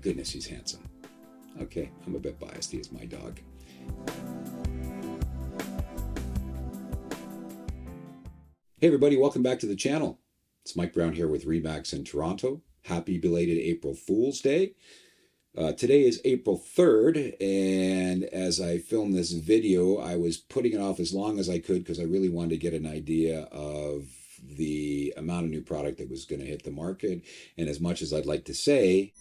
goodness, he's handsome. Okay, I'm a bit biased. He is my dog. Hey everybody, welcome back to the channel. It's Mike Brown here with Remax in Toronto. Happy belated April Fool's Day. Today is April 3rd, and as I filmed this video, I was putting it off as long as I could because I really wanted to get an idea of the amount of new product that was going to hit the market. And as much as I'd like to say,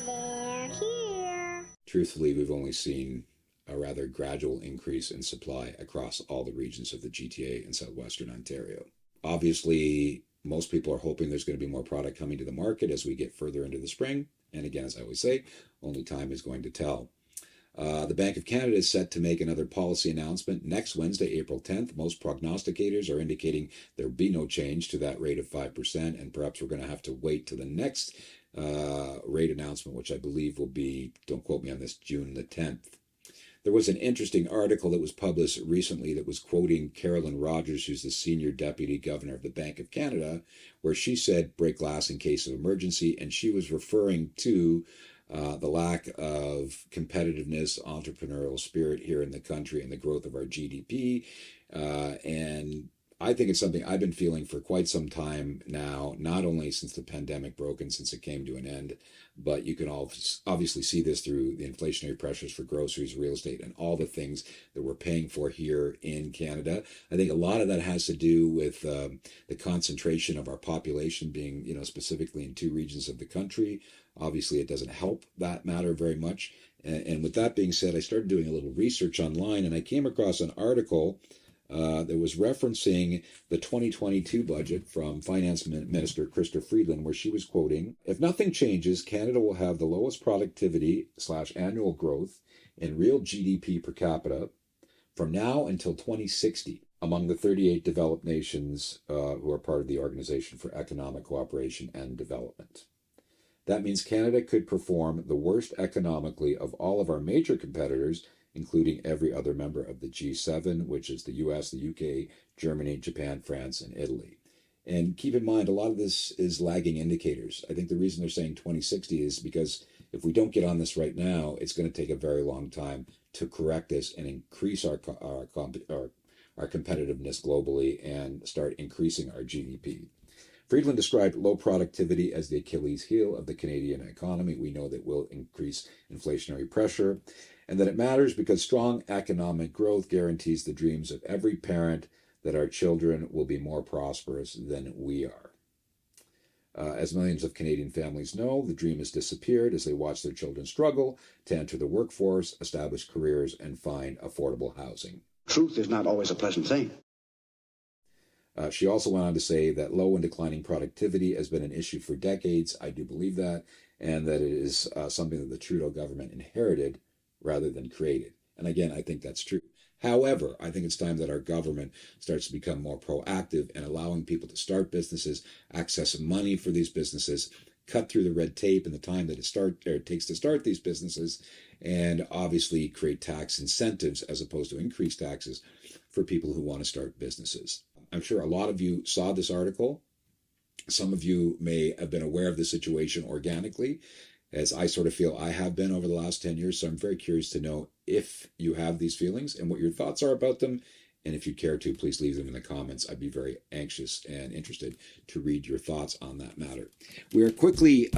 they're here. Truthfully, we've only seen a rather gradual increase in supply across all the regions of the GTA and southwestern Ontario. Obviously, most people are hoping there's going to be more product coming to the market as we get further into the spring. And again, as I always say, only time is going to tell. The Bank of Canada is set to make another policy announcement next Wednesday, April 10th. Most prognosticators are indicating there will be no change to that rate of 5%, and perhaps we're going to have to wait till the next rate announcement, which I believe will be, don't quote me on this, June the 10th. There was an interesting article that was published recently that was quoting Carolyn Rogers, who's the senior deputy governor of the Bank of Canada, where she said break glass in case of emergency, and she was referring to the lack of competitiveness, entrepreneurial spirit here in the country and the growth of our GDP. And I think it's something I've been feeling for quite some time now, not only since the pandemic broke and since it came to an end, but you can obviously see this through the inflationary pressures for groceries, real estate, and all the things that we're paying for here in Canada. I think a lot of that has to do with the concentration of our population being, specifically in two regions of the country. Obviously, it doesn't help that matter very much. And with that being said, I started doing a little research online, and I came across an article that was referencing the 2022 budget from Finance Minister Chrystia Freeland, where she was quoting, "If nothing changes, Canada will have the lowest productivity/annual growth in real GDP per capita from now until 2060 among the 38 developed nations who are part of the Organization for Economic Cooperation and Development. That means Canada could perform the worst economically of all of our major competitors, including every other member of the G7, which is the US, the UK, Germany, Japan, France, and Italy." And keep in mind, a lot of this is lagging indicators. I think the reason they're saying 2060 is because if we don't get on this right now, it's going to take a very long time to correct this and increase our competitiveness globally and start increasing our GDP. Friedland described low productivity as the Achilles heel of the Canadian economy. We know that will increase inflationary pressure, and that it matters because strong economic growth guarantees the dreams of every parent that our children will be more prosperous than we are. As millions of Canadian families know, the dream has disappeared as they watch their children struggle to enter the workforce, establish careers, and find affordable housing. Truth is not always a pleasant thing. She also went on to say that low and declining productivity has been an issue for decades. I do believe that, and that it is something that the Trudeau government inherited rather than created. And again, I think that's true. However, I think it's time that our government starts to become more proactive in allowing people to start businesses, access money for these businesses, cut through the red tape and the time that it takes to start these businesses, and obviously create tax incentives as opposed to increased taxes for people who want to start businesses. I'm sure a lot of you saw this article. Some of you may have been aware of the situation organically, as I sort of feel I have been over the last 10 years. So I'm very curious to know if you have these feelings and what your thoughts are about them. And if you care to, please leave them in the comments. I'd be very anxious and interested to read your thoughts on that matter. We're quickly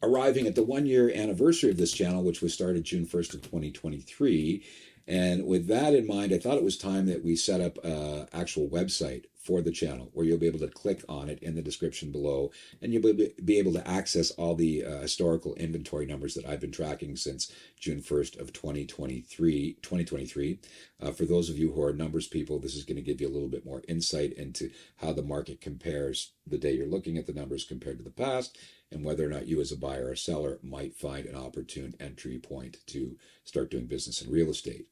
arriving at the 1-year anniversary of this channel, which was started June 1st of 2023. And with that in mind, I thought it was time that we set up an actual website for the channel where you'll be able to click on it in the description below, and you'll be able to access all the historical inventory numbers that I've been tracking since June 1st of 2023. For those of you who are numbers people, this is going to give you a little bit more insight into how the market compares the day you're looking at the numbers compared to the past, and whether or not you as a buyer or seller might find an opportune entry point to start doing business in real estate.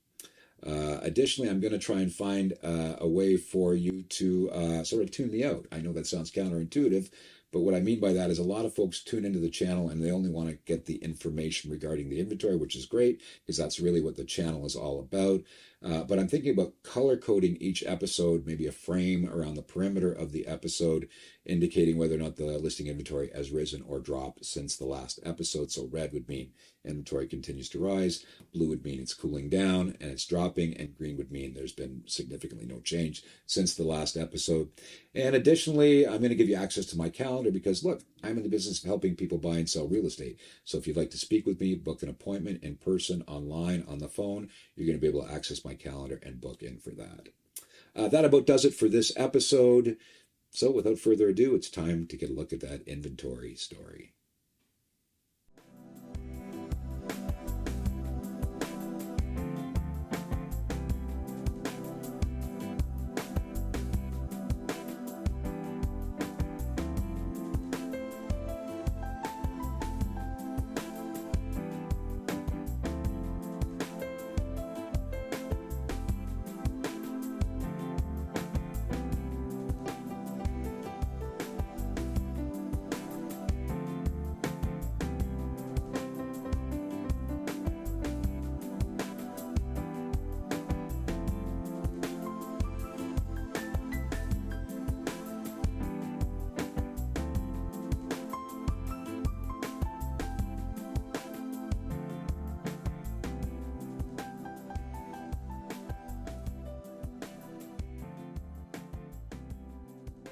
Additionally, I'm going to try and find a way for you to sort of tune me out. I know that sounds counterintuitive, But what I mean by that is a lot of folks tune into the channel and they only want to get the information regarding the inventory, which is great because that's really what the channel is all about. But I'm thinking about color coding each episode, maybe a frame around the perimeter of the episode, indicating whether or not the listing inventory has risen or dropped since the last episode. So red would mean inventory continues to rise, blue would mean it's cooling down and it's dropping, and green would mean there's been significantly no change since the last episode. And additionally, I'm going to give you access to my calendar because, look, I'm in the business of helping people buy and sell real estate. So if you'd like to speak with me, book an appointment in person, online, on the phone, you're going to be able to access my calendar and book in for that. That about does it for this episode. So without further ado, it's time to get a look at that inventory story.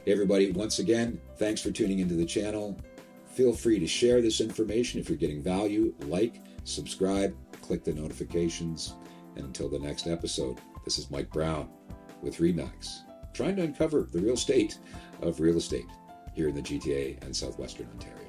Hey everybody, once again, thanks for tuning into the channel. Feel free to share this information if you're getting value, like, subscribe, click the notifications. And until the next episode, this is Mike Brown with Remax, trying to uncover the real state of real estate here in the GTA and Southwestern Ontario.